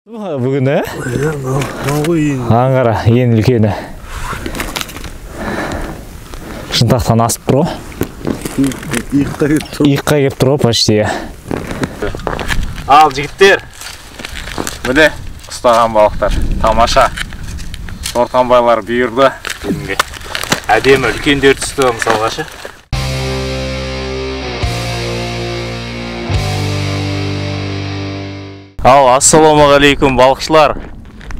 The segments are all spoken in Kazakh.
Бүгін аңғара ең үлкені шынтақтан асып тұр. Иыққа кеп тұр почти. Ал жігіттер, міне ұстаған балықтар тамаша. Шортанбайлар бұйырды. Әдемі үлкендер түсті мысалғашы. Ал, ассалаумағалейкум балықшылар.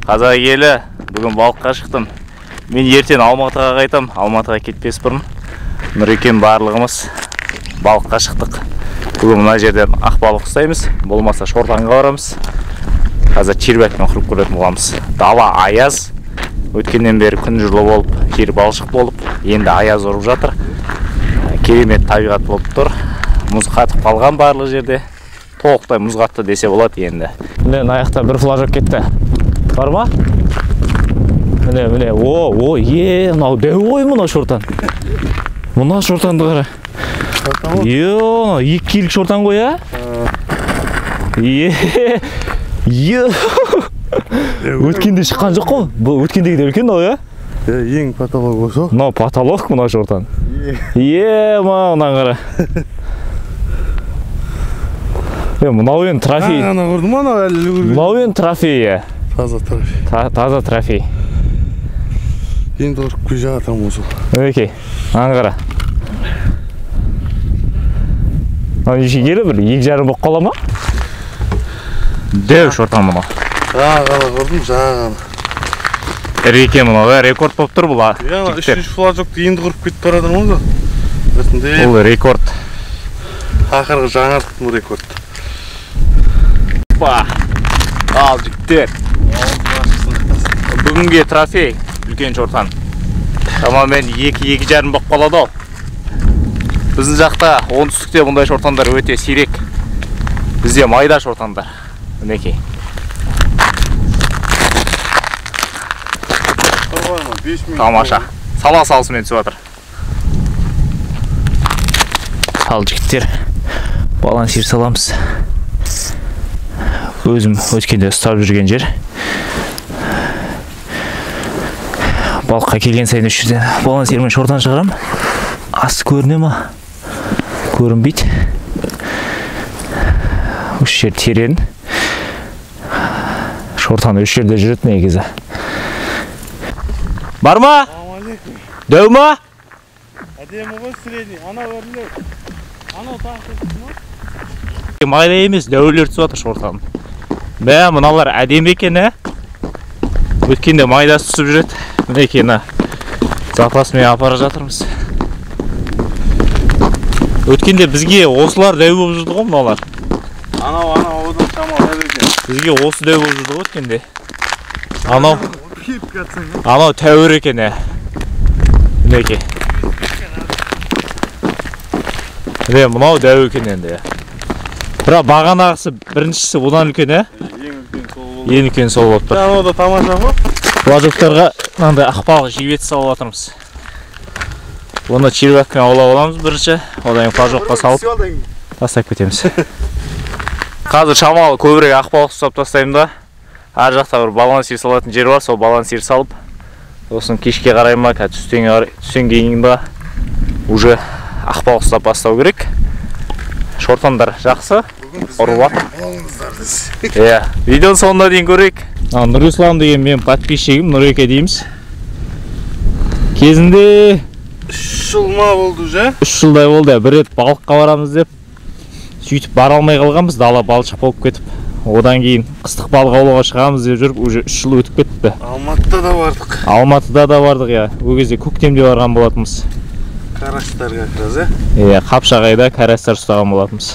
Қазақ елі, бүгін балыққа шықтым. Мен ертең Алматыға қайтам. Алматыға кетпес бұрын Нұрекем барлығымыз балыққа шықтық. Бүгін мына жерден ақ балық ұстаймыз, болмаса шортанға барамыз. Қазір червякпен құрып көретін боламыз. Дала аяз. Өткеннен бері күн жылы болып, жер балшық болып, енді аяз ұрып жатыр. Керемет табиғат болып тұр. Мұз қатып қалған барлық жерде. Толықтай мұз қатты десе болады енді. Міне аяқта бір флажок кетті. Бар ма? Міне, мынау дәу ғой мына шортан. Мына шортанды қара. Екі келік шортан ғой, а? Өткенде шыққан жоқ қой. Бұл өткендегі де үлкен ой, а? Ең потолок осы. Мынау потолок мына шортан. Мынау қара. Мынау енді трофей. Ана көрдің ма ана әлі көрген? Мынау енді трофей. Таза трофей. Таза трофей. Енді ұрып көй жатырмын осы. Өке, аңғара. Неше келі бір 2,5 болып қала ма? Дәу шортан мұны. Жағаны көрдім, жағаны. Реке мұны, рекорд болып тұр бұл. Үшінші флажокты енді құрып кетіп барадырмыз ба? Бұл рекорд. Ақырғы жаңартықтың рекорд. Ал жігіттер, бүгінге трофей үлкен шортан. Шамамен 2-2,5 болып қалады ол. Біздің жақта оңтүстікте бұндай шортандар өте сирек. Бізде майда шортандар. Мінекей. Тамаша. Сала салысымен түсіп жатыр. Ал жігіттер, балансир саламыз. Өзім өткенде ұстап жүрген жер. Балыққа келген сайын үш жерден балансирмен шортан шығарам. Асы көріне ма? Көрінбейді. Үш жер терен. Шортан үш жерде жүреді негізі. Бар ма? Дәу ма? Әдемі ғой средний. Ана өрлер. Ана таңқы ма? Майда емес, дәулер түсіп жатыр шортан. Мыналар әдемі екен, өткенде майдасы түсіп жүреді. Мінекені запасымен апара жатырмыз. Өткенде бізге осылар дәу болып жүрді ғой мыналар. Анау одан шамал екен. Бізге осы дәу болып жүрді ғой өткенде. Анау тәуір екен. Мінеке. Мынау дәу екен енді. Бірақ бағанағысы біріншісі одан үлкен, Ең үлкен сол болып тұр. Анау да тамаша ма? Флажоктарға мынандай ақбалық жебет салып жатырмыз. Оны червякпен аулап аламыз бірінші, одан кейін флажокқа салып тастап кетеміз. Қазір шамалы көбірек ақбалық ұстап тастаймын да. Ар жақта бір балансир салатын жер бар, сол балансир салып, сосын кешке қарай ма, түстен кейін ба уже ақбалық ұстап бастау керек. Шортандар жақсы, ұрып жатыр. Видеоның соңына дейін көрейік. Нұрислам деген мен подписчигім, Нұреке дейміз. Кезінде 3 жыл ма болды же? 3 жылдай болды. Бір рет балыққа барамыз деп сөйтіп бара алмай қалғанбыз, дала балшық болып кетіп. Одан кейін қыстық балық аулауға шығамыз деп жүріп, уже 3 жыл өтіп кетті. Алматыда да бардық. Алматыда да бардық, Ол кезде көктемде барған болатынбыз. Карастарға кіраз, Қапшағайда карастар ұстаған болатынбыз.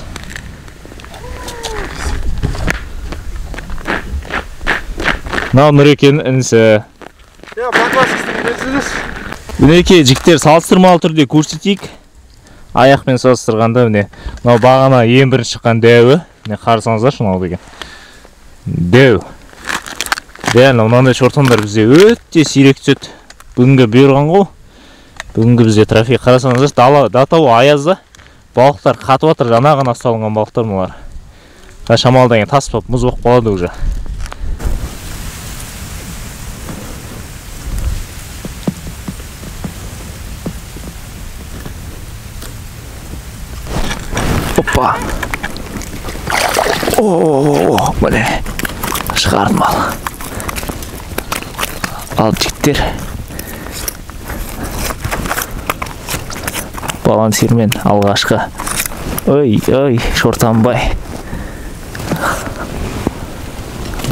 Мынау Нұрекенің інісі. Мінекей жігіттер салыстырмалы түрде көрсетейік. Аяқпен салыстырғанда мынау бағана ең бірінші шыққан дәуі. Қарасаңыздар шынау деген. Дәу. Реально мынандай шортандар бізде өте сирек түседі. Бүгінгі бұйырған ғой. Бүгінгі бізде трофей. Қарасаңыздар датау аязда балықтар қатып жатыр. Жаңа ғана ұсталынған балықтар бұлар. Шамалдан кейін тас болып мұз болып қалады уже. Опа. О, міне шығардым ал жігіттер. Балансирмен алғашқы. Ой, шортанбай.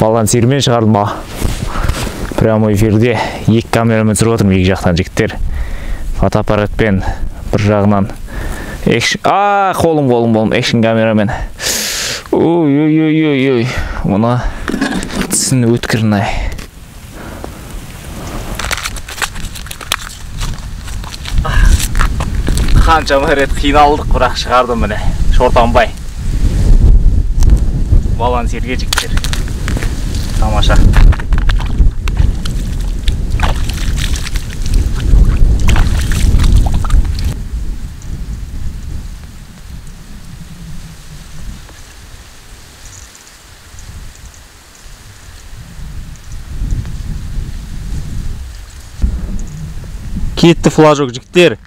Балансирмен шығардым ал. Прямо эфирде екі камерамен түсіріп отырмын, екі жақтан жігіттер. Фотоаппаратпен бір жағынан қолым экшн камерамен. Ой, мұна тісін өткірін-ай. Қаншама рет қиналдық, бірақ шығардым міне. Шортанбай. Балансирге жігіттер. Тамаша. Кетті флажок жігіттер.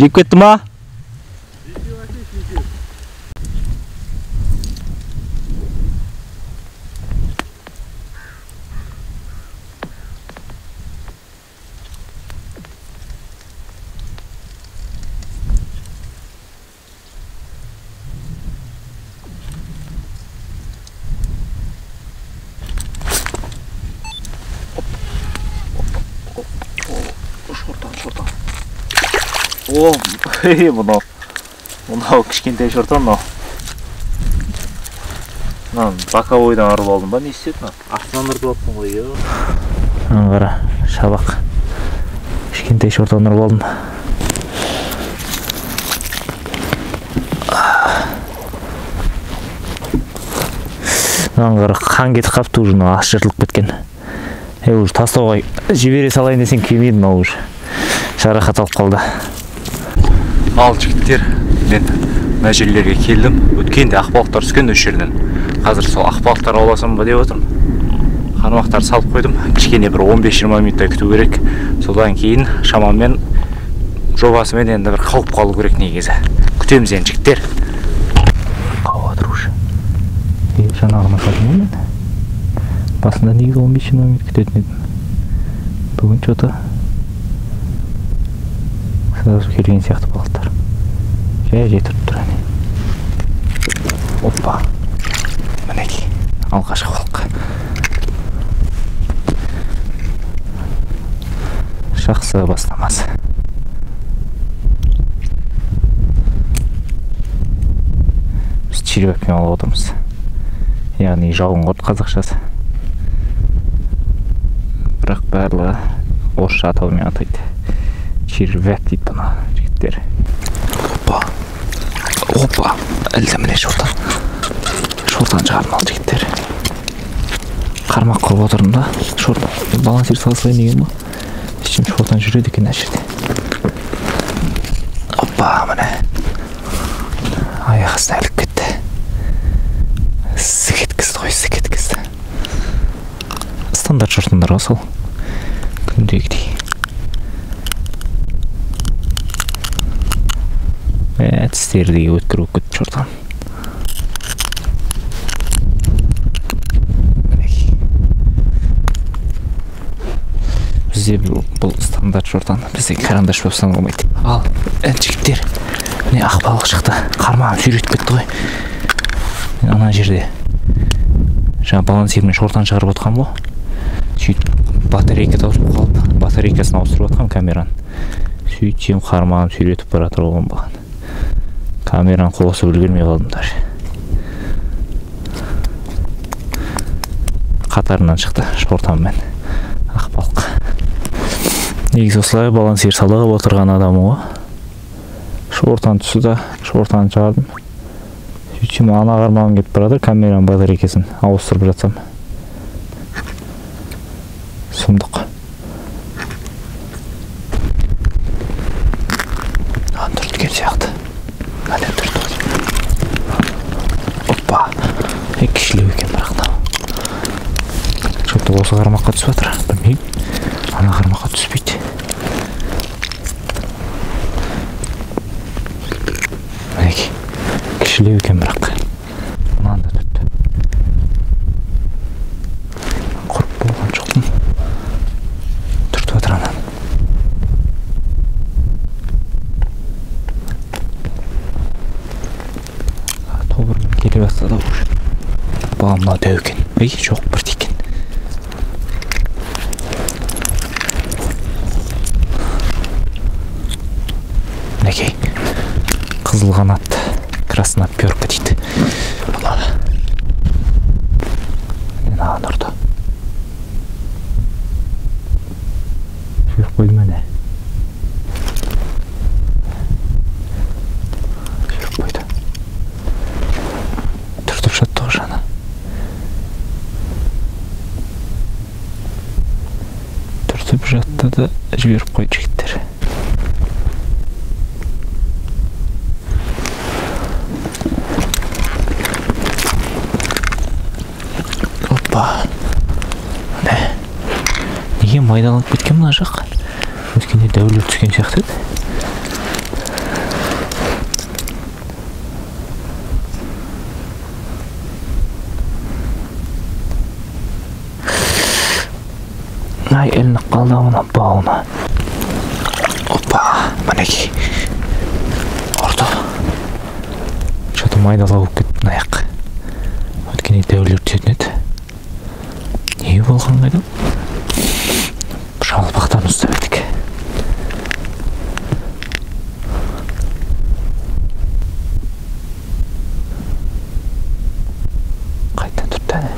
Жеп кетті ма? Шортан. О, мынау кішкентай шортан мынау. Боковойдан ұрып алдым ба, не істеді? Астынан ұрып алдым ғой. Қара, шабақ. Кішкентай шортан ұрып алдым. Қара, қан кетіп қапты, уже ас жыртылып кеткен. Уже тастауға жібере салайын десең келмейді, мынау уже жарақат алып қалды. Ал жігіттер, мен мына жерлерге келдім. Өткенде ақбалықтар түскен осы жерден. Қазір сол ақбалықтар ауласам ба деп отырмын. Қармақтар салып қойдым. Кішкене бір 15-20 минуттай күту керек. Содан кейін шамамен жобасымен енді бір қауып қалу керек негізі. Күтеміз енді жігіттер. Қауып отыр уже. Жаңағына қалдым мен. Басында негізі 15-20 минут күтетін едім. Бүгін что-то сразу келген сияқты балықтар. Жай жетіп тұр. Опа. Мінекей. Алғашқы балық. Жақсы бастамасы. Біз червякпен алып отырмыз. Яғни жауынқұрт қазақшасы. Бірақ барлығы орысша атауымен атайды. Червяк дейді бұны жігіттер. Опа. Әлде міне шортан. Шортан шығардым ал жігіттер. Қармақ қылып отырдым да. Шортан. Балансир салсайын деген ба? Ішім шортан жүреді екен әшірде. Опа, міне. Аяқ астына іліп кетті. Сікеткізді. Стандарт шортандарға сол. Күндегідей. Тістердегі өткір өп кетіп шортан. Бізде бұл стандарт шортан. Бізде карандаш болып саналмайды. Ал, жігіттер, міне ақ балық шықты. Қармағым сүйретіп кетті ғой. Мен ана жерде жаңа балансирмен шортан шығарып отқан ғой. Сөйтіп батарейка таусып қалып, батарейкасын ауыстырып отқан камераны. Сөйтсем қармағым сүйретіп баратыр оған баған. Камераны қосып үлгермей қалдымдар. Қатарынан шықты шортанмен ақ балық. Негізі осылай балансир салығып отырған адамы ғой. Шортан түсі да шортан шығардым. Сөйтсем ана қармағым кетіп барады, камераның батарейкасын ауыстырып жатсам. Сұмдық. Түрткен сияқты. Әлі түрті ғой. Опа. Кішілеу екен бірақ. Что-то осы қармаққа түсіп жатыр. Білмеймін. Ана қармаққа түспейді. кішілеу екен бірақ. Мынаны да түтті. Құрып болған жоқпын. Түртіп отыр анан. Тобырмен келе бастады уже. Бағымна дөу екен. Ей, жоқ бір тикен. Мінекей. Қызыл қанат. Красная перка дейді. Бұлар. Мен аған ұрды. Жүріп қойды мәне. Жүріп қойды. Түртіп жатты ғой жаны. Түртіп жатты да жіберіп қойды жігіттер. Неге майдаланып кеткен мына жақ? Өткенде дәулет түскен сияқты еді. Ай, ілініп қалды мына бауына. Опа, мінекей. Ұрды. Что-то майдалау болып кетті мына аяқ. Өткенде дәулет түсетін еді. Не болған қайда? Жалпақтан ұстап едік. Қайдан тұрды әне?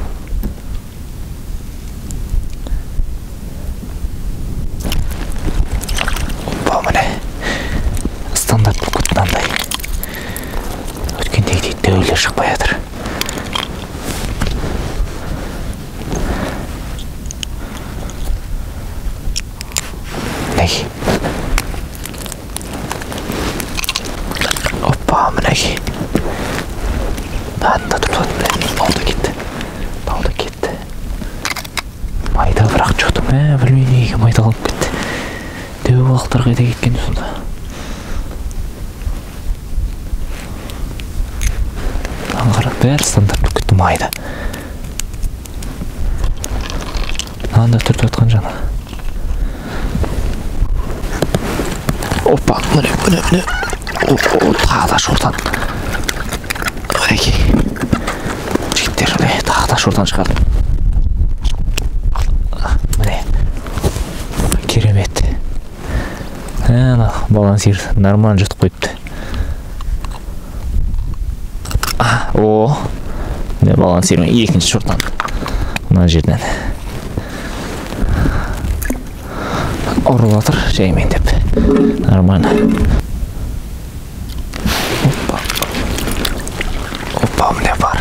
Опа, міне. Стандарт бүкіт мынандай. Өткендегідей дәулер шықпай жатыр. Опа, мінекей. Анда тұрды, алды кетті. Алды кетті. Майда бірақ жоқты ма, білмей неге майдаланып кетті. Дөу балықтар қайда кеткен сонда. Қарап бәрі стандарт бүкітті майда. Анда тұрды отқан жана. Опа, міне. Тағы да шортан. Мінекей. Жігіттер, тағы да шортан шығарды. Міне. Керемет. Балансир нормально жұтып қойыпты. О, міне балансирмен екінші шортан. Мына жерден. Ұрып атыр, жаймен деп. Нормально. Опа, міне бар.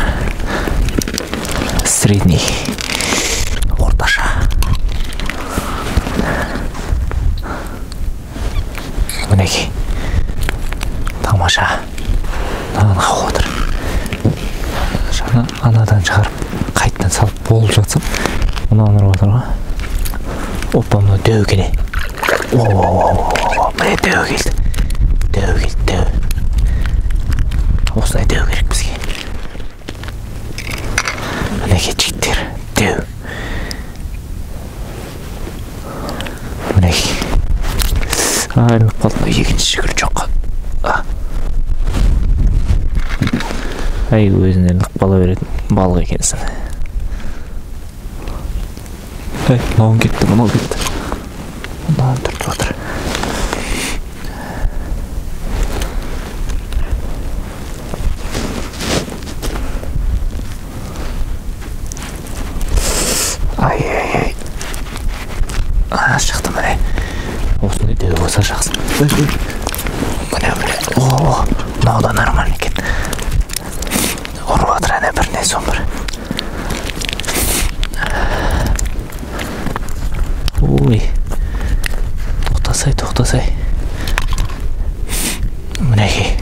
Средний. Орташа. Мінекей. Тамаша. Нағын қауып отыр. Жаңа анадан шығарып, қайтадан салып болып жатсам, мұны ұрып отыр ға. Опа, мұны дөу келе. Міне дөу келді. Дөу. Осындай дөу керек бізге. Мінекей жігіттер, дөу. Мінекей. Ілініп қалды, екінші жүгір жоқ. Ай, өзіне ілініп қала беретін балық екенсің. Ай, мынау кетті. Мынау тұрып отыр. Ай. Шықты міне. Осындай дөу болса жақсы. Міне. Мынау да нормально екен. Ұрып жатыр әне бірінен соң бір. Ой. Тоқтасай. Мінекей.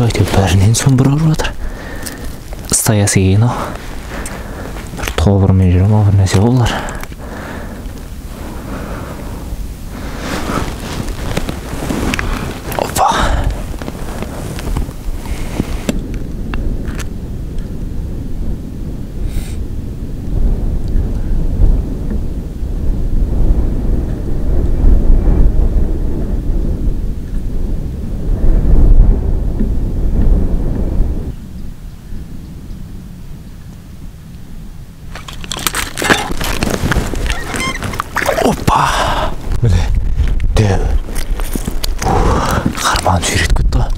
Әйтеуір бәрінен соң бір ұрып жатыр. Стоясы кейін ау. Бір тобырмен жүрем ау, бір нәрсе болар. Опа. Опа! Міне, дәу. Қармағын сүйретіп кетті ғой.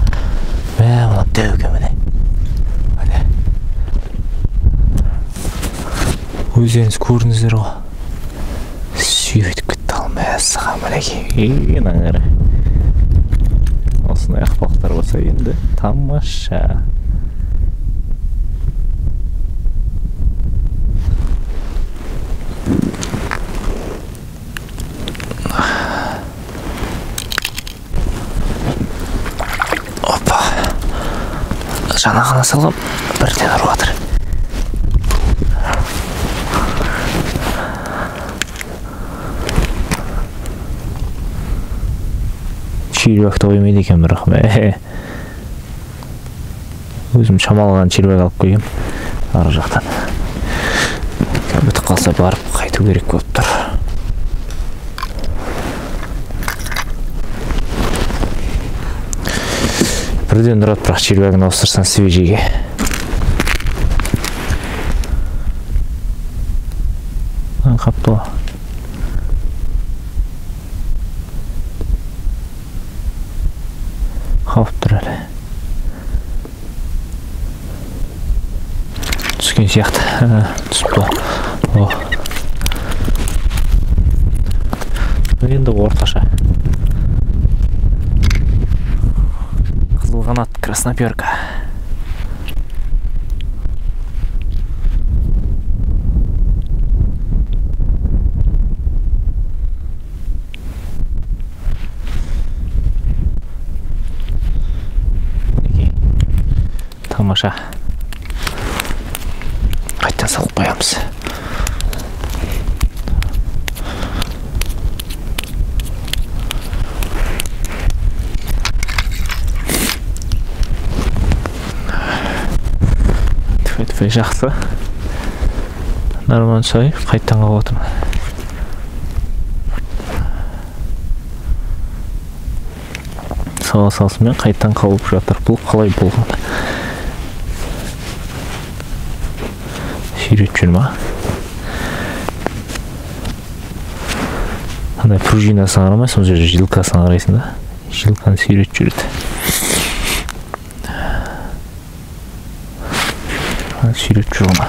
Мына дәуге міне. Міне. Өздеріңіз көрдіңіздер ғой. Сүйретіп кетті ал мәссаған мінекей. Аңғара. Осындай ақпақтар болса енді тамаша. Жаңағына салғым бірден ұрып жатыр. Червякты қоймайды екен бірақ. Өзім шамалған червяк алып қойгем ар жақтан. Бітіп қалса барып қайту керек болып тұр. Бірден ұрады, бірақ червягын ауыстырсан свежиге. Қапты ғой. Қауып тұр әлі. Түскен сияқты. Түсіп тұр. Енді орташа. Қызыл қанат, красноперка. Тамаша. Қайттан салып қоямыз. Тфай жақсы. Норман сай, қайттан қауып отырмын. Салысымен қайттан қауып жатыр. Бұл қалай болғаны? Сүйретіп жүр ма? Андай пружинасын қарамайсың, ол жерде жилкасын қарайсың да. Жилканы сүйретіп жүреді. Сүйретіп жүр оны.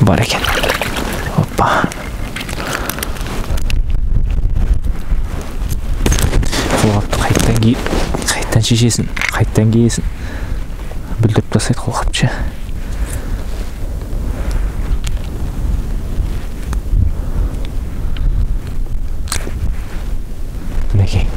Бар екен. Оппа. Қолғапты қайттан шешесін, қайттан киесін. Бүлдіріп тастайды қолғапты. Мінекей.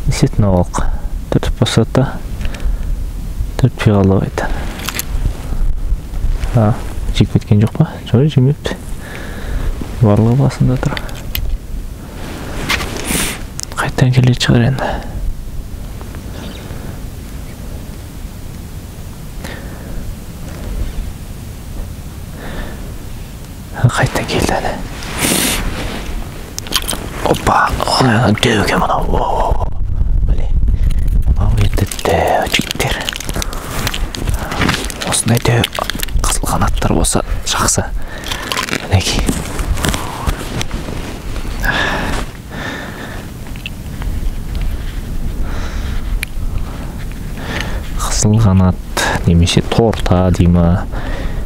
Действительно волк. Тут посота. Тут пиғалабайды. Жек кеткен жоқ па? Жоқ, жемепті. Барлығы басында тұр. Қайттан келеді шығар енді. Қайттан келді әлі. Опа! Деуге мұнау. осындай қызыл қанаттар болса жақсы. Мінекей. Қызыл қанат немесе торта деймі,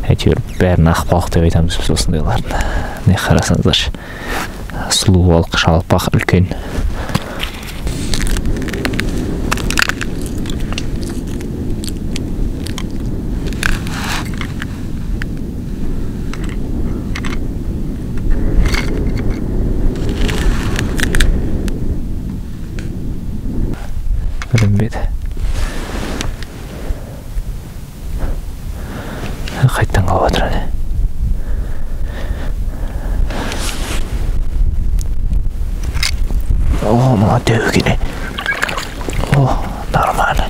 әйтеуір бәрін ақ балық деп айтамыз біз осындайлардың. Не қарасаңыздаршы, сұлу балық, жалпақ, үлкен. Білінбеді. Қайттан қалып жатыр әне. О, мына дөу келе. О, нормально.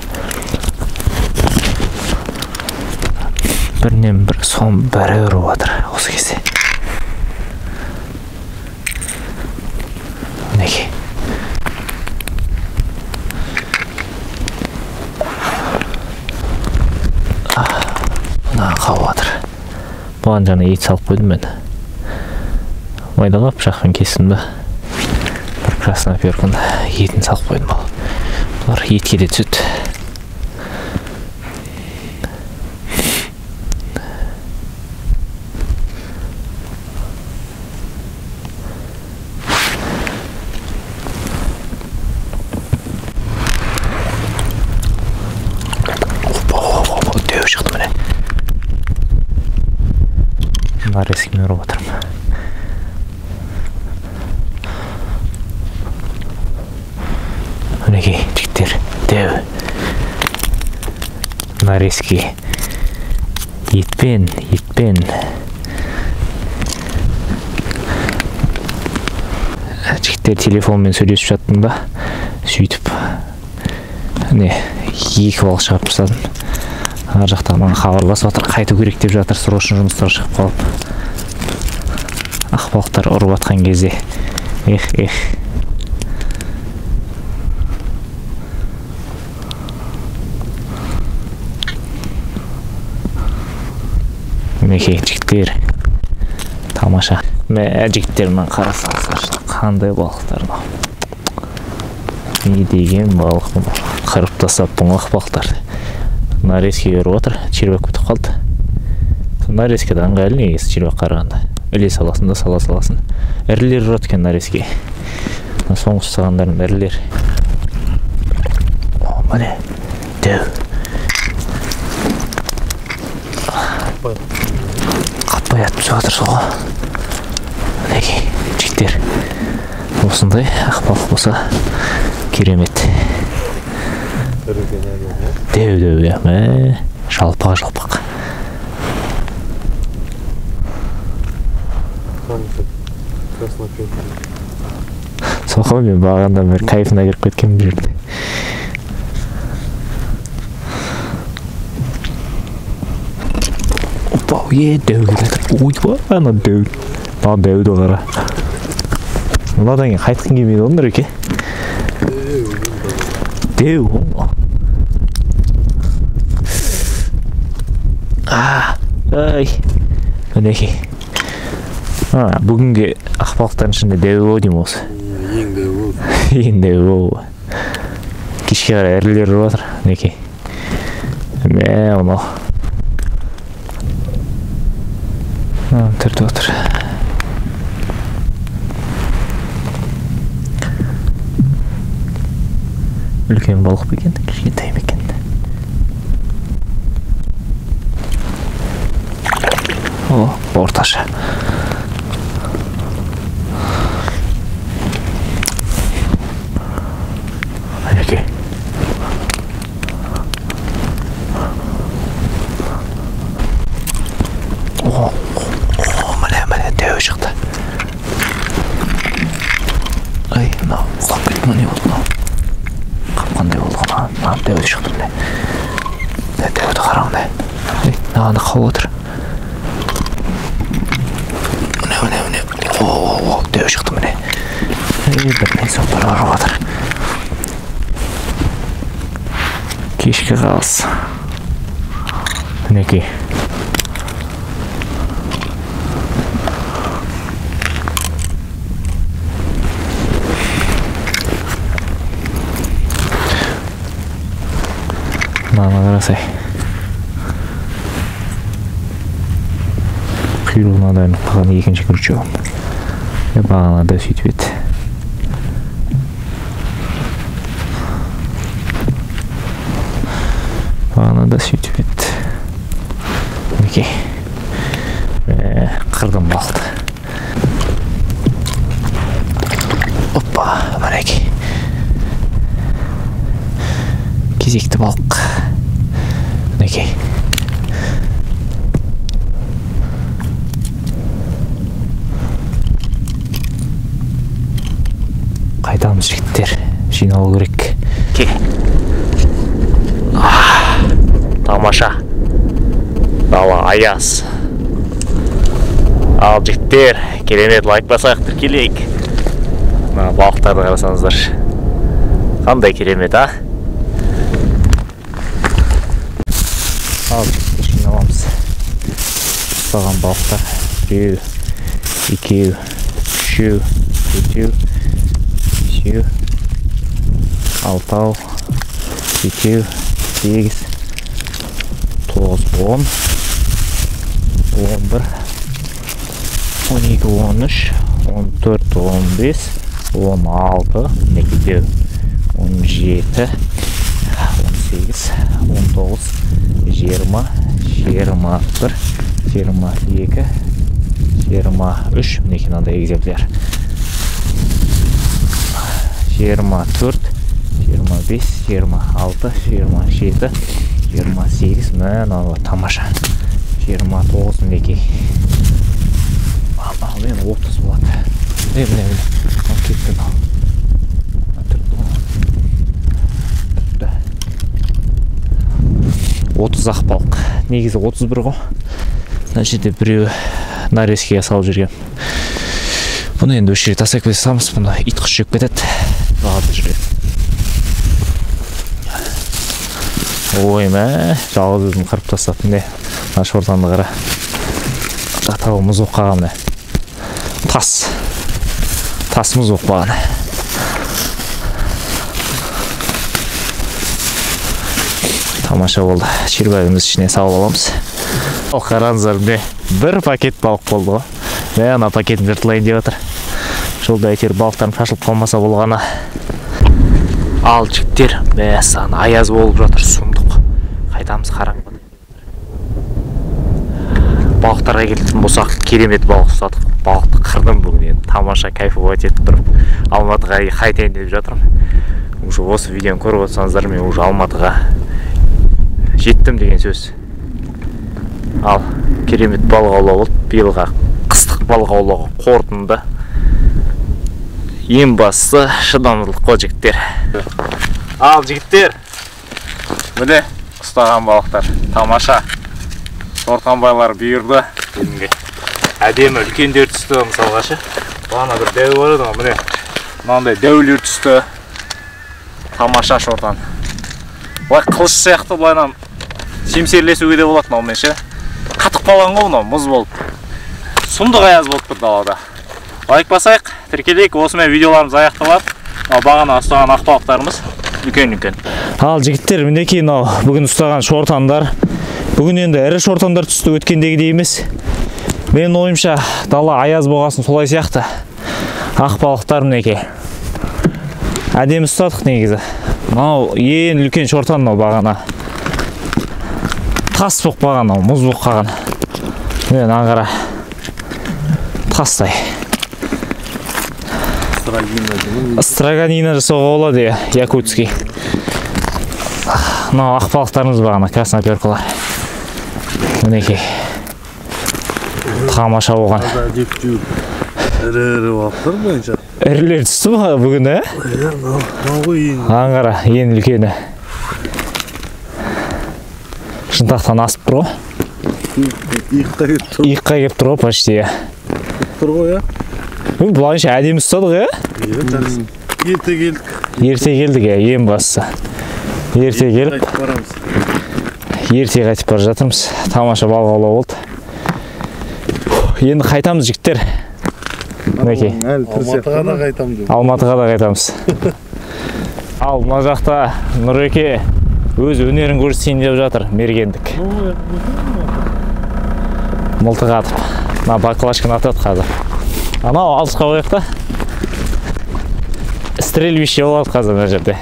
Бірінен бір сон бәрі ұрып жатыр осы кезде. Мінекей. Қалып жатыр. Бұған жаңа ет салып қойдым мен. Майдалап пышақпен кестім ба. Бір красноперкін етін салып қойдым ал. Бұлар етке де түседі. Дөу шықты міне. Нарезкімен ұрып отырмын. Мінекей, жігіттер, дөу. Нарезки. Етпен. Жігіттер телефонмен сөйлесіп жаттым ба, сөйтіп. Міне, 2 балық шығарып тастадым. Ар жақта маған хабарласып жатыр, қайту керек деп жатыр, срочно жұмыстар шығып қалып. Ақ балықтар ұрып жатқан кезде. Ех. Мінекей, жігіттер. Тамаша. Жігіттермен қарасаңыздар, қандай балықтар мынау. Не деген балық бұл? Қырып тастап бұң ақ балықтарды. Нарезкеге ұрып отыр, червяк бітіп қалды. Нарезкеде ыңғайлы негізі червяк қарағанда. Іле саласын да саласын. Ірілер ұрады екен нарезке. Соңғы ұстағандардың ірілер. О, міне, дөу. Қатпай атып жатыр соға. Мінекей, жігіттер. Осындай ақбалық болса керемет. Дөу, жалпақ. Соқы мен бағанда бір кайфына кіріп кеткен бір жерде. Опа, дөу келеді. Ойбай, ана дөу. Дөуді қара. Мұладан кейін қайтқын келмейді ондар еке. Дөу. Мінекей. Бүгінге ақбалықтардың ішінде дөу деймін осы. Ең дөу. Кешке қарай әрілер ұрып жатыр. Мінекей. Мынау. Түртіп отыр. Үлкен балық ба екен, кішкентай ма екен. О, орташа. Мінекей. Міне, дөу шықты. Ай, мынау, ұлап кетті не болды мынау. Қандай болды ғана, дөу шықты міне. Дөуді қараңды. Нағанда қалып отыр. Міне. О, дөу шықты міне. Бірінен соң бір ұрып жатыр. Кешкі қалыс. Мінекей. Мынаны қарасай. Құйрығына дайынып қалған екінші күрчегім. Бағана да сөйтіп еді. Бағана да сөйтіп еді. Мінекей. Қырдым балықты. Оппа, мінекей. Кезекті балық. Мінекей. Қайтамыз жігіттер, жиналу керек. Тамаша. Дала аяз. Ал жігіттер, керемет лайк басайық, тіркелейік. Балықтарды қарасаңыздар. Қандай керемет, а? Ал жігіттер, жиналамыз. Ұстаған балықтар. 1, 2, 3, 4, 5, 6, 7, 8, 9, 10, 11, 12, 13, 14, 15, 16, 17, 18, 19, 20, 21, 22, 23, мінекей мынандай egzempляр. 24, 25, 26, 27, 28, мынау тамаша. 29 мінекей. Мен 30 болады. Міне. Кетті мынау. 30 ақ балық. Негізі 31 ғой. Мына жерде біреуі нарезкеге салып жүрген. Бұны енді өшіре тастай көзе саламыз, бұны ит құс жеп кетеді. Бағады жүреді. Ой мә, жалғыз өзім қырып тастап, міне. Мына шортанды қара. Жатағы мұз болып қалған міне. Тас мұз болып қалған. Тамаша болды. Шербайымыз ішіне салып аламыз. Қараңыздар, міне. Бір пакет балық болды ғой. Мә, ана пакетін жыртылайын деп отыр. Жолда әйтеуір балықтарым шашылып қалмаса болғаны. Ал жігіттер, мәссаған аяз болып жатыр, сұмдық. Қайтамыз қараңғы. Балықтарға келетін болсақ, керемет балық ұстадық. Балықты қырдым бүгін енді. Тамаша кайфовать етіп тұрып, Алматыға қайтайын деп жатырмын. Уже осы видеоны көріп отырсаңыздар, мен уже Алматыға жеттім деген сөз. Ал керемет балық аулау болды. Биылға қыстық балық аулауға қорытынды. Ең бастысы шыдамдылық қой жігіттер. Ал жігіттер, міне ұстаған балықтар. Тамаша. Шортанбайлар бұйырды. Әдемі үлкендер түсті мысалғашы. Бағана бір дәу бар еді, міне мынандай дәулер түсті. Тамаша шортан. Былай қылыш сияқты былайнан семсерлесуге де болады мынаумен ше. Қатық қалған ғой мынау, мұз болып. Сұмдық аяз болып тұр далада. Лайк басайық, тіркелейік. Осымен видеоларымыз аяқталады. Бағана ұстаған ақбалықтарымыз үлкен-үлкен. Ал жігіттер, мінекей мынау бүгін ұстаған шортандар. Бүгін енді ірі шортандар түсті, өткендегідей емес. Менің ойымша дала аяз болғасын солай сияқты. Ақбалықтар мінекей. Әдемі ұстадық негізі. Мынау ең үлкен шортан мынау бағана. Тас болып қалған, мұз болып қалған. Міне аңғара. Тастай. Строганина жасауға болады, якутский. Мынау ақбалықтарымыз бағана, красноперкалар. Мінекей. Тамаша болған. Ірі балықтар бойынша. Ірілер түсті ма бүгін, ә? Аңғара, ең үлкені. Шынтақтан асып тұр ғой. Иыққа кеп тұр ғой, почти. Тұр ғой, ә? Бұлайынша әдемі ұстадық, ә? Ерте келдік. Ерте келдік, ә, ең бастысы. Ерте келіп, ерте қайтып бара жатырмыз. Тамаша балық аулау болды. Енді қайтамыз жігіттер. Алматыға да қайтамыз. Алматыға да қайтамыз. Ал мына жақта Нұреке өз өнерін көрсетейін деп жатыр, мергендік. Новый Мылтық атып. Мына баклажканы атады қазір. Анау алысқа қояйық та. Стрельбище болады қазір мына жерде.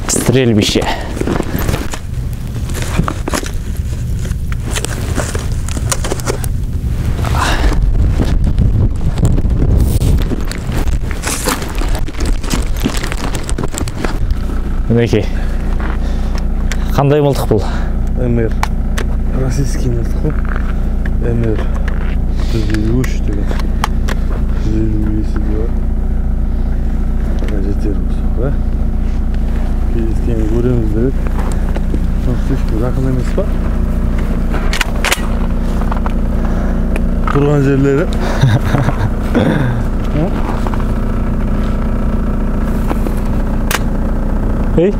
Стрельбище. Мінекей. Қандай мылтық бұл? МР. Российский мылтық қой. МР. 153 деген. 153 де бар. Жетер осы, да? Кездескенде көреміз деп. Слишком жақын емес па? Тұрған жерлері. Эй.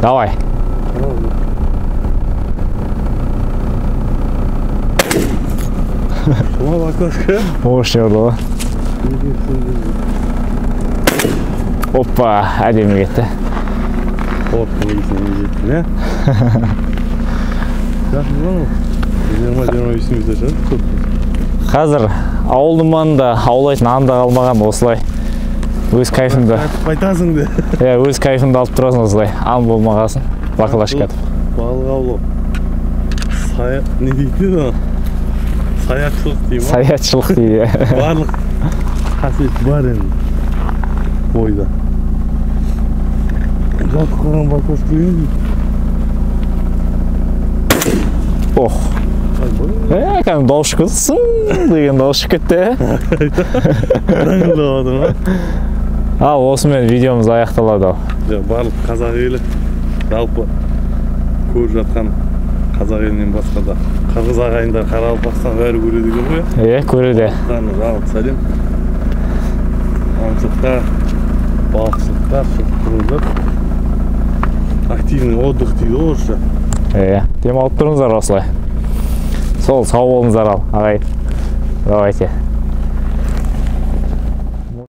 Давай. Шума баклажка. Мощный болды. Опа, әдемі кетті. Қорқын егісіне жеттім, ә? Жақын ба бұл? 20-25 минут шығады, көп. Қазір ауылдың маңында аулайтын анда қалмаған осылай. Өз кайфымды. Айтасың де. Өз кайфымды алып тұрасың осылай. Ан болмағасын. Баклажка атып. Балық аулау. Не дейді о? Саятшылық дейм. Саятшылық дейді. Барлық қасиет бар енді. Бойда. Жалпы қалған баклажка емес. Ох. Кәдімгі дауыс шыққан сын деген дауыс шығып кетті. Даңғылдап отыр ма? Ал осымен видеомыз аяқталады. Барлық қазақ елі жалпы көріп жатқан қазақ елінен басқа да қырғыз ағайындар Қарақалпақстан бәрі көреді екен ғой. Көреді. Жалпы сәлем. Аңшылыққа, балықшылыққа шығып активный отдых дейді орысша. Демалып тұрыңыздар осылай. Сол, сау болыңыздар ал, ағайын. Давайте.